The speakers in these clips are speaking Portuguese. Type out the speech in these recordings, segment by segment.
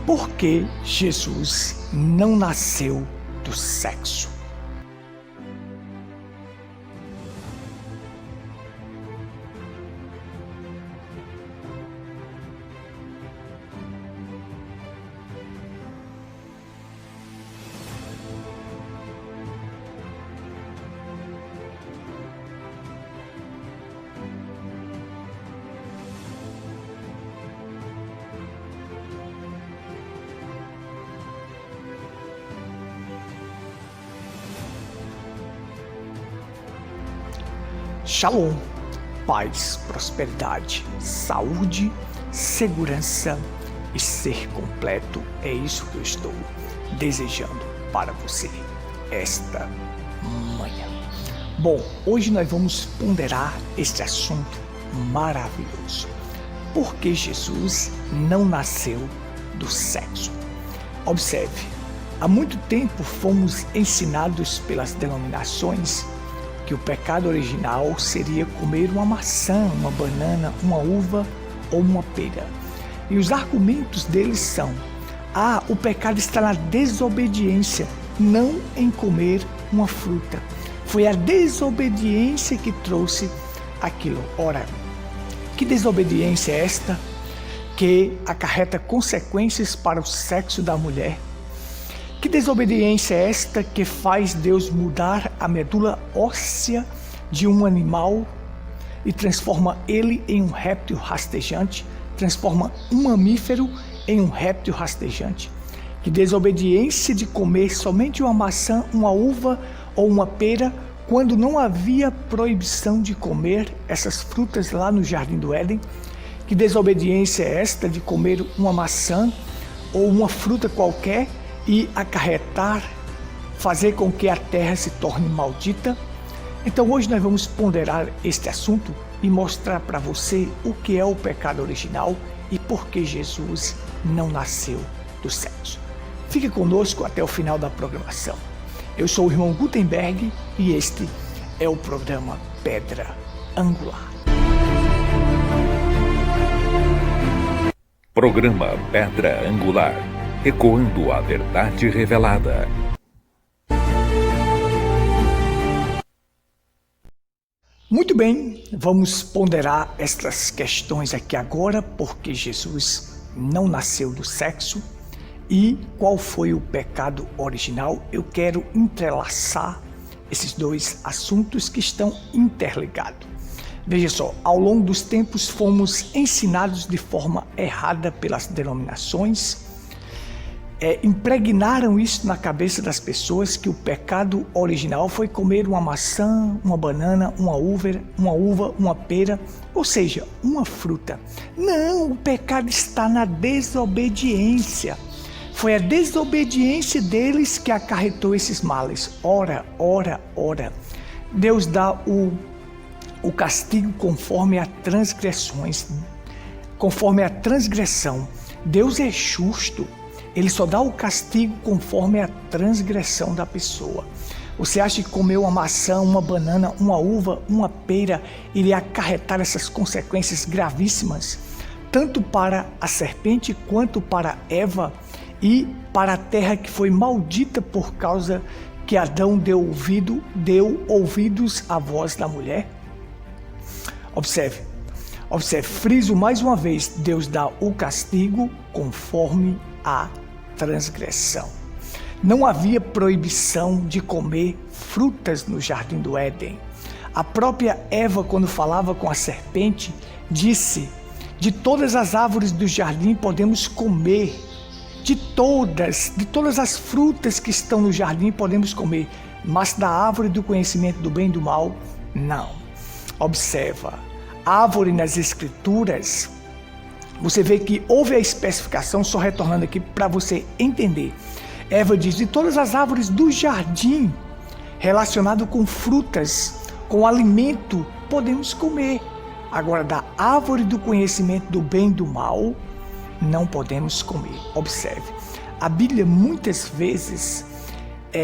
Por que Jesus não nasceu do sexo? Shalom, paz, prosperidade, saúde, segurança e ser completo. É isso que eu estou desejando para você esta manhã. Bom, hoje nós vamos ponderar este assunto maravilhoso. Por que Jesus não nasceu do sexo? Observe, há muito tempo fomos ensinados pelas denominações que o pecado original seria comer uma maçã, uma banana, uma uva ou uma pera. E os argumentos deles são: o pecado está na desobediência, não em comer uma fruta. Foi a desobediência que trouxe aquilo. Ora, que desobediência é esta que acarreta consequências para o sexo da mulher? Que desobediência é esta que faz Deus mudar a medula óssea de um animal e transforma ele em um réptil rastejante, transforma um mamífero em um réptil rastejante? Que desobediência de comer somente uma maçã, uma uva ou uma pera, quando não havia proibição de comer essas frutas lá no Jardim do Éden? Que desobediência é esta de comer uma maçã ou uma fruta qualquer e acarretar, fazer com que a terra se torne maldita? Então hoje nós vamos ponderar este assunto e mostrar para você o que é o pecado original e por que Jesus não nasceu do sexo. Fique conosco até o final da programação. Eu sou o irmão Gutenberg e este é o programa Pedra Angular. Programa Pedra Angular, ecoando a verdade revelada. Muito bem, vamos ponderar estas questões aqui agora, porque Jesus não nasceu do sexo e qual foi o pecado original. Eu quero entrelaçar esses dois assuntos que estão interligados. Veja só, ao longo dos tempos fomos ensinados de forma errada pelas denominações, impregnaram isso na cabeça das pessoas, que o pecado original foi comer uma maçã, uma banana, uma uva, uma pera, ou seja, uma fruta. Não, o pecado está na desobediência. Foi a desobediência deles que acarretou esses males. Ora. Deus dá o castigo conforme as transgressões, conforme a transgressão. Deus é justo. Ele só dá o castigo conforme a transgressão da pessoa. Você acha que comer uma maçã, uma banana, uma uva, uma pera iria acarretar essas consequências gravíssimas, tanto para a serpente quanto para Eva e para a terra que foi maldita por causa que Adão deu ouvidos à voz da mulher? Observe, friso mais uma vez, Deus dá o castigo conforme a transgressão. Não havia proibição de comer frutas no Jardim do Éden. A própria Eva, quando falava com a serpente, disse: de todas as árvores do jardim podemos comer, de todas as frutas que estão no jardim podemos comer, mas da árvore do conhecimento do bem e do mal, não. Observa, árvore nas escrituras, você vê que houve a especificação, só retornando aqui para você entender. Eva diz: de todas as árvores do jardim, relacionado com frutas, com alimento, podemos comer. Agora, da árvore do conhecimento do bem e do mal, não podemos comer. Observe, a Bíblia muitas vezes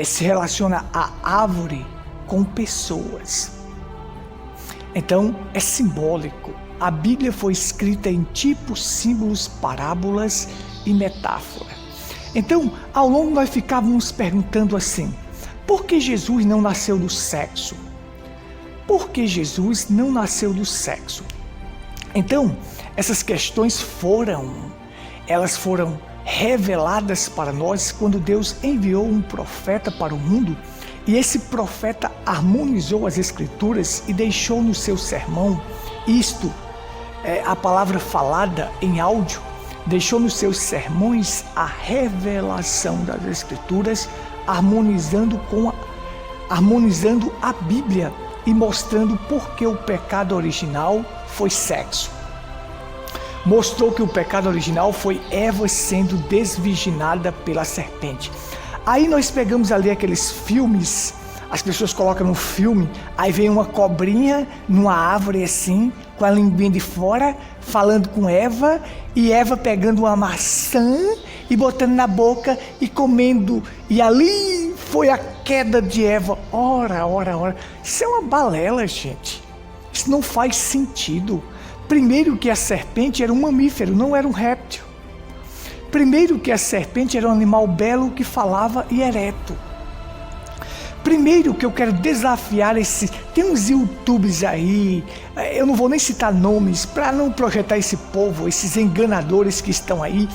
se relaciona a árvore com pessoas. Então, é simbólico. A Bíblia foi escrita em tipos, símbolos, parábolas e metáfora. Então, ao longo nós ficávamos perguntando assim: por que Jesus não nasceu do sexo? Por que Jesus não nasceu do sexo? Então, essas questões foram reveladas para nós quando Deus enviou um profeta para o mundo, e esse profeta harmonizou as Escrituras e deixou no seu sermão, isto é a palavra falada em áudio, deixou nos seus sermões a revelação das Escrituras, harmonizando a Bíblia e mostrando por que o pecado original foi sexo. Mostrou que o pecado original foi Eva sendo desvirginada pela serpente. Aí nós pegamos ali aqueles filmes, as pessoas colocam no filme, aí vem uma cobrinha numa árvore assim, com a linguinha de fora, falando com Eva, e Eva pegando uma maçã e botando na boca e comendo, e ali foi a queda de Eva. Ora, isso é uma balela, gente. Isso não faz sentido. Primeiro que a serpente era um mamífero, não era um réptil. Primeiro que a serpente era um animal belo que falava e ereto. Primeiro que eu quero desafiar tem uns YouTubes aí, eu não vou nem citar nomes, para não projetar esse povo, esses enganadores que estão aí,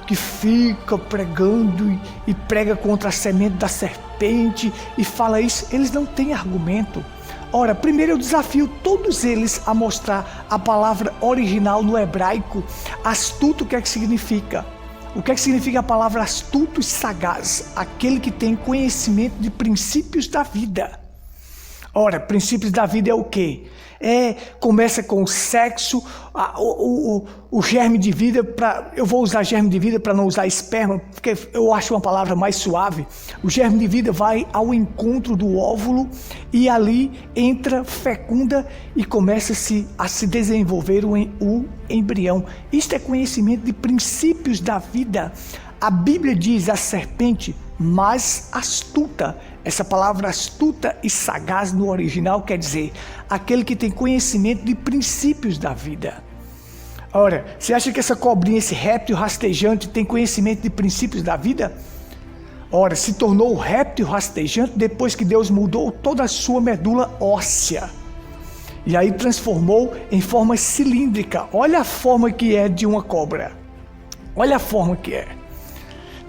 que fica pregando e prega contra a semente da serpente e fala isso, eles não têm argumento. Ora, primeiro eu desafio todos eles a mostrar a palavra original no hebraico, astuto, o que é que significa? O que é que significa a palavra astuto e sagaz? Aquele que tem conhecimento de princípios da vida. Ora, princípios da vida é o quê? Começa com o sexo, o germe de vida, eu vou usar germe de vida para não usar esperma, porque eu acho uma palavra mais suave. O germe de vida vai ao encontro do óvulo e ali entra, fecunda e começa a se desenvolver o embrião. Isto é conhecimento de princípios da vida. A Bíblia diz a serpente mais astuta. Essa palavra astuta e sagaz no original quer dizer aquele que tem conhecimento de princípios da vida. Ora, você acha que essa cobrinha, esse réptil rastejante tem conhecimento de princípios da vida? Ora, se tornou réptil rastejante depois que Deus mudou toda a sua medula óssea. E aí transformou em forma cilíndrica. Olha a forma que é de uma cobra. Olha a forma que é.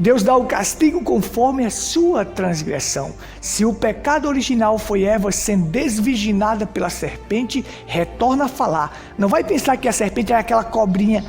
Deus dá o castigo conforme a sua transgressão. Se o pecado original foi Eva sendo desvirginada pela serpente, retorna a falar. Não vai pensar que a serpente era aquela cobrinha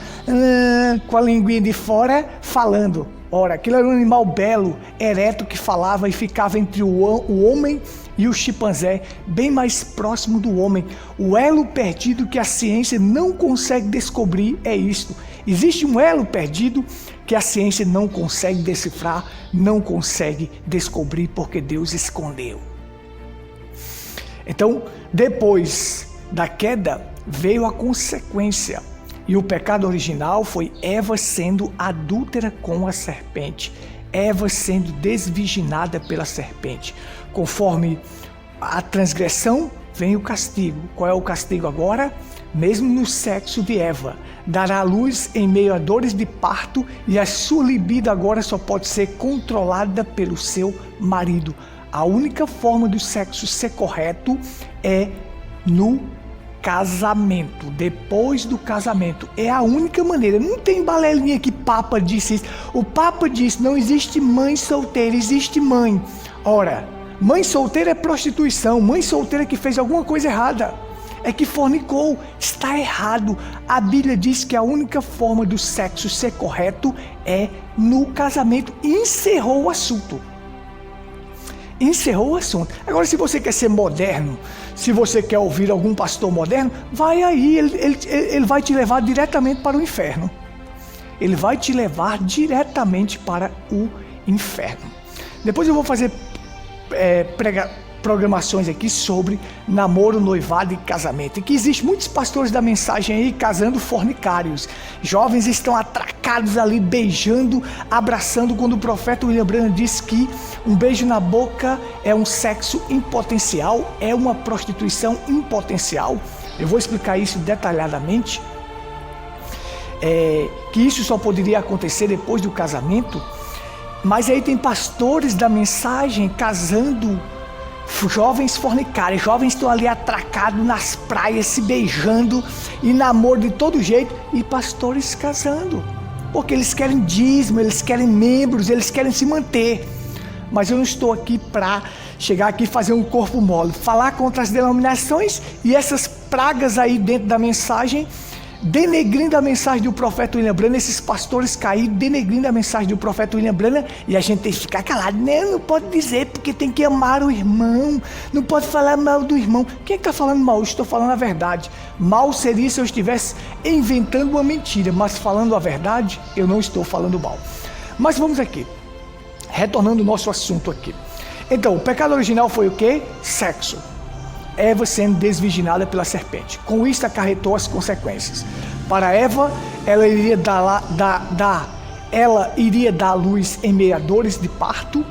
com a linguinha de fora falando. Ora, aquilo era um animal belo, ereto, que falava e ficava entre o homem e o chimpanzé, bem mais próximo do homem. O elo perdido que a ciência não consegue descobrir é isto. Existe um elo perdido que a ciência não consegue decifrar, não consegue descobrir, porque Deus escondeu. Então, depois da queda, veio a consequência. E o pecado original foi Eva sendo adúltera com a serpente. Eva sendo desvirginada pela serpente. Conforme a transgressão, vem o castigo. Qual é o castigo agora? Mesmo no sexo de Eva, dará à luz em meio a dores de parto, e a sua libido agora só pode ser controlada pelo seu marido. A única forma do sexo ser correto é no casamento, depois do casamento. É a única maneira. Não tem balelinha que Papa disse isso. O Papa disse: não existe mãe solteira, existe mãe. Ora, mãe solteira é prostituição. Mãe solteira que fez alguma coisa errada, é que fornicou. Está errado. A Bíblia diz que a única forma do sexo ser correto é no casamento. E encerrou o assunto. Encerrou o assunto. Agora, se você quer ser moderno, se você quer ouvir algum pastor moderno, vai aí, ele vai te levar diretamente para o inferno. Ele vai te levar diretamente para o inferno. Depois eu vou fazer programações aqui sobre namoro, noivado e casamento. E que existe muitos pastores da mensagem aí casando fornicários. Jovens estão atracados ali, beijando, abraçando, quando o profeta William Branham diz que um beijo na boca é um sexo impotencial, é uma prostituição impotencial. Eu vou explicar isso detalhadamente. que isso só poderia acontecer depois do casamento. Mas aí tem pastores da mensagem casando jovens fornicários, jovens estão ali atracados nas praias, se beijando e namoro de todo jeito, e pastores casando, porque eles querem dízimo, eles querem membros, eles querem se manter. Mas eu não estou aqui para chegar aqui e fazer um corpo mole, falar contra as denominações e essas pragas aí dentro da mensagem, denegrindo a mensagem do profeta William Branham, esses pastores caídos denegrindo a mensagem do profeta William Branham, e a gente tem que ficar calado. Não pode dizer, porque tem que amar o irmão, não pode falar mal do irmão. Quem está falando mal? Eu estou falando a verdade. Mal seria se eu estivesse inventando uma mentira, mas falando a verdade, eu não estou falando mal. Mas vamos aqui, retornando ao nosso assunto aqui. Então, o pecado original foi o quê? Sexo. Eva sendo desvirginada pela serpente. Com isso acarretou as consequências. Para Eva, ela iria dar luz em meio a dores de parto,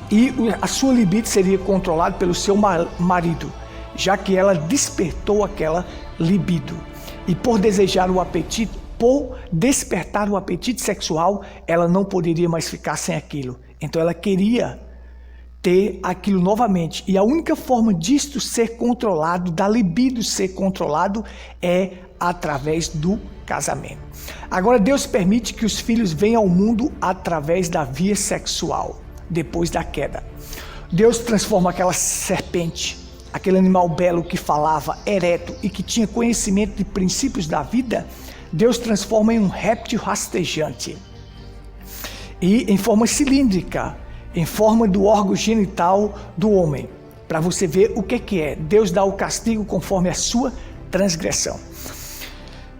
e a sua libido seria controlada pelo seu marido, já que ela despertou aquela libido. E por despertar o apetite sexual, ela não poderia mais ficar sem aquilo. Então ela queria ter aquilo novamente, e a única forma disto ser controlado, da libido ser controlado, é através do casamento. Agora Deus permite que os filhos venham ao mundo através da via sexual, depois da queda. Deus transforma aquela serpente, aquele animal belo que falava, ereto e que tinha conhecimento de princípios da vida, Deus transforma em um réptil rastejante e em forma cilíndrica, em forma do órgão genital do homem, para você ver o que é. Deus dá o castigo conforme a sua transgressão.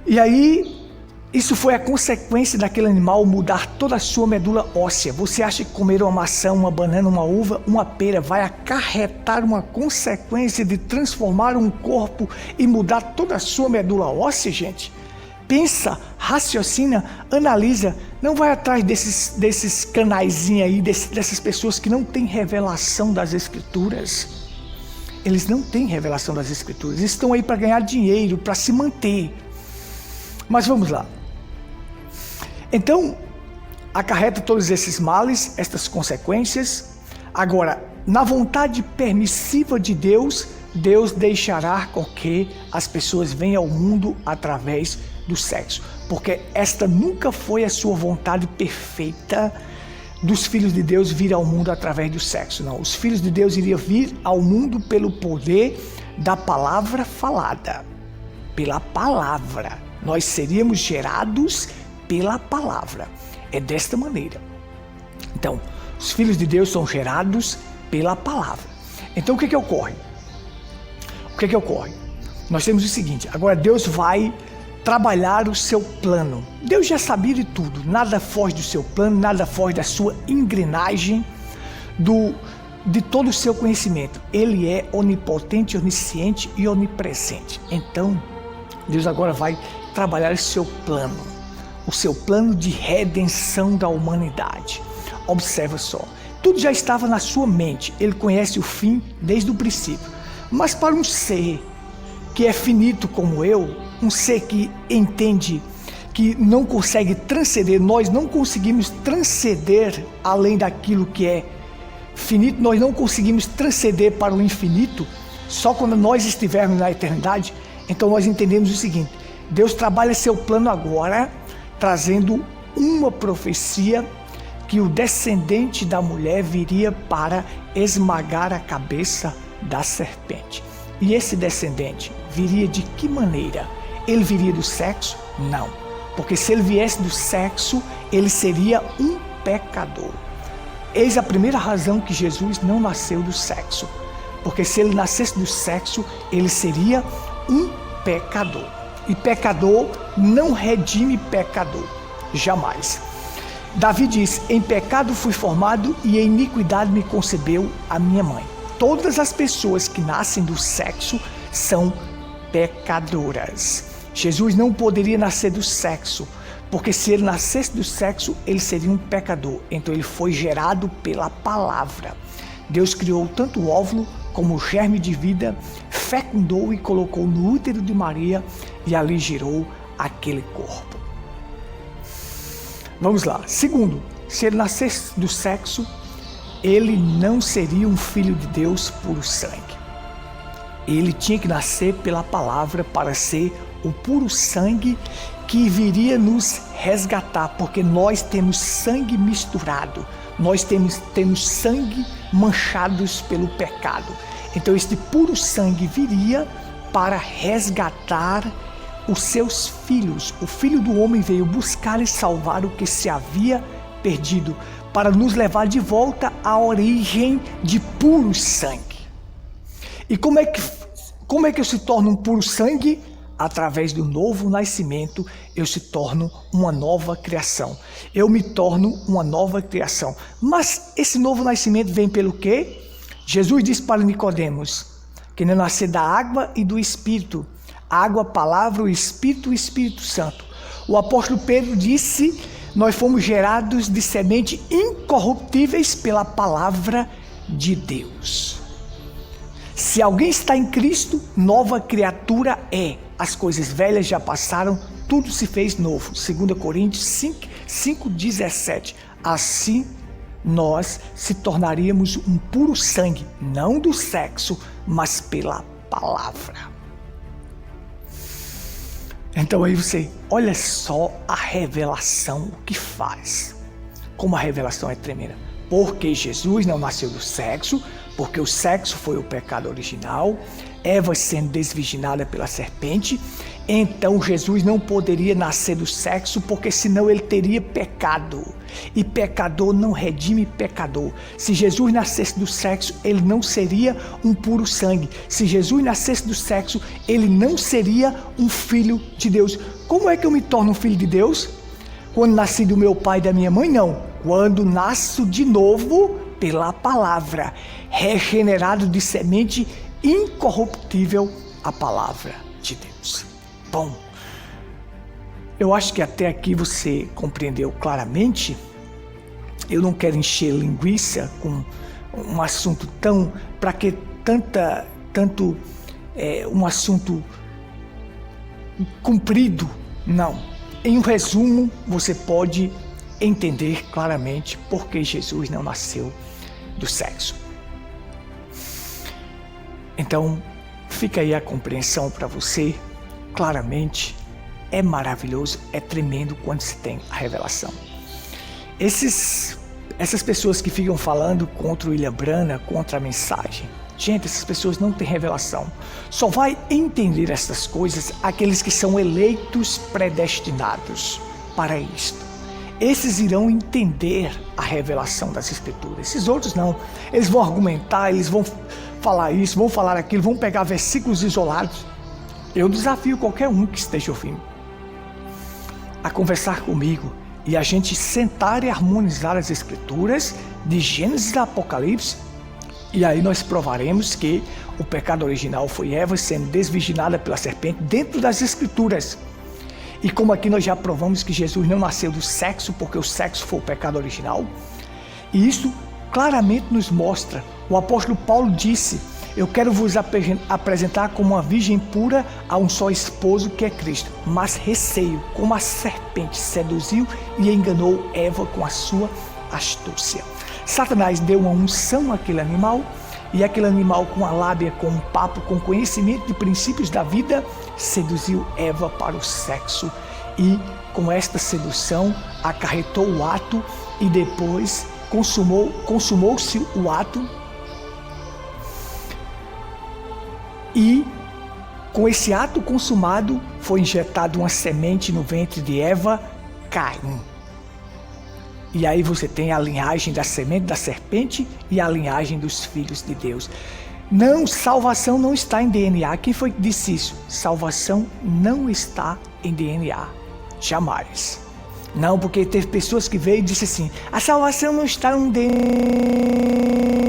E aí, isso foi a consequência daquele animal mudar toda a sua medula óssea. Você acha que comer uma maçã, uma banana, uma uva, uma pera vai acarretar uma consequência de transformar um corpo e mudar toda a sua medula óssea, gente? Pensa, raciocina, analisa, não vai atrás desses canaizinhos aí, dessas pessoas que não têm revelação das Escrituras. Eles não têm revelação das Escrituras, eles estão aí para ganhar dinheiro, para se manter. Mas vamos lá. Então, acarreta todos esses males, estas consequências. Agora, na vontade permissiva de Deus, Deus deixará com que as pessoas venham ao mundo através do sexo, porque esta nunca foi a sua vontade perfeita dos filhos de Deus vir ao mundo através do sexo. Não, os filhos de Deus iriam vir ao mundo pelo poder da palavra falada, pela palavra. Nós seríamos gerados pela palavra. É desta maneira. Então, os filhos de Deus são gerados pela palavra. Então, o que ocorre? O que ocorre? Nós temos o seguinte: agora Deus vai trabalhar o seu plano. Deus já sabia de tudo, nada foge do seu plano, nada foge da sua engrenagem, de todo o seu conhecimento. Ele é onipotente, onisciente e onipresente. Então, Deus agora vai trabalhar o seu plano de redenção da humanidade. Observa só, tudo já estava na sua mente, ele conhece o fim desde o princípio. Mas para um ser que é finito como eu, um ser que entende, que não consegue transcender, nós não conseguimos transcender além daquilo que é finito, nós não conseguimos transcender para o infinito, só quando nós estivermos na eternidade. Então nós entendemos o seguinte: Deus trabalha seu plano agora, trazendo uma profecia que o descendente da mulher viria para esmagar a cabeça da serpente. E esse descendente viria de que maneira? Ele viria do sexo? Não. Porque se ele viesse do sexo, ele seria um pecador. Eis a primeira razão que Jesus não nasceu do sexo. Porque se ele nascesse do sexo, ele seria um pecador. E pecador não redime pecador. Jamais. Davi diz: em pecado fui formado e em iniquidade me concebeu a minha mãe. Todas as pessoas que nascem do sexo são pecadoras. Jesus não poderia nascer do sexo, porque se ele nascesse do sexo, ele seria um pecador. Então ele foi gerado pela palavra. Deus criou tanto o óvulo como o germe de vida, fecundou e colocou no útero de Maria, e ali gerou aquele corpo. Vamos lá. Segundo, se ele nascesse do sexo, ele não seria um filho de Deus puro sangue. Ele tinha que nascer pela palavra para ser o puro sangue que viria nos resgatar, porque nós temos sangue misturado, nós temos sangue manchados pelo pecado. Então este puro sangue viria para resgatar os seus filhos. O Filho do Homem veio buscar e salvar o que se havia perdido, para nos levar de volta à origem de puro sangue. E como é que eu se torno um puro sangue? Através do novo nascimento, eu se torno uma nova criação. Eu me torno uma nova criação. Mas esse novo nascimento vem pelo quê? Jesus disse para Nicodemos que não nascer da água e do Espírito. A água, a palavra, o Espírito Santo. O apóstolo Pedro disse: nós fomos gerados de semente incorruptíveis pela palavra de Deus. Se alguém está em Cristo, nova criatura é. As coisas velhas já passaram, tudo se fez novo. 2 Coríntios 5:17. Assim, nós se tornaríamos um puro sangue, não do sexo, mas pela palavra. Então aí você, olha só a revelação, o que faz. Como a revelação é tremenda. Porque Jesus não nasceu do sexo, porque o sexo foi o pecado original, Eva sendo desvirginada pela serpente, então Jesus não poderia nascer do sexo, porque senão ele teria pecado. E pecador não redime pecador. Se Jesus nascesse do sexo, ele não seria um puro sangue. Se Jesus nascesse do sexo, ele não seria um filho de Deus. Como é que eu me torno um filho de Deus? Quando nasci do meu pai e da minha mãe? Não. Quando nasço de novo pela palavra, regenerado de semente incorruptível, a palavra de Deus. Bom, eu acho que até aqui você compreendeu claramente. Eu não quero encher linguiça com um assunto tão, para que um assunto comprido, não. Em um resumo, você pode entender claramente por que Jesus não nasceu do sexo. Então, fica aí a compreensão para você, claramente. É maravilhoso, é tremendo quando se tem a revelação. Essas pessoas que ficam falando contra o William Branham, contra a mensagem, gente, essas pessoas não têm revelação. Só vai entender essas coisas aqueles que são eleitos predestinados para isto. Esses irão entender a revelação das Escrituras. Esses outros não. Eles vão argumentar, eles vão falar isso, vão falar aquilo, vão pegar versículos isolados. Eu desafio qualquer um que esteja ouvindo a conversar comigo e a gente sentar e harmonizar as Escrituras de Gênesis a Apocalipse, e aí nós provaremos que o pecado original foi Eva sendo desvirginada pela serpente dentro das Escrituras. E como aqui nós já provamos que Jesus não nasceu do sexo, porque o sexo foi o pecado original, e isso claramente nos mostra. O apóstolo Paulo disse: eu quero vos apresentar como uma virgem pura a um só esposo, que é Cristo. Mas receio, como a serpente seduziu e enganou Eva com a sua astúcia. Satanás deu uma unção àquele animal, e aquele animal, com a lábia, com um papo, com conhecimento de princípios da vida, seduziu Eva para o sexo, e com esta sedução acarretou o ato, e depois consumou-se o ato, e com esse ato consumado foi injetada uma semente no ventre de Eva, Caim. E aí você tem a linhagem da semente da serpente e a linhagem dos filhos de Deus. Não, salvação não está em DNA. Quem foi que disse isso? Salvação não está em DNA. Jamais. Não, porque teve pessoas que veio e disse assim: a salvação não está no DNA.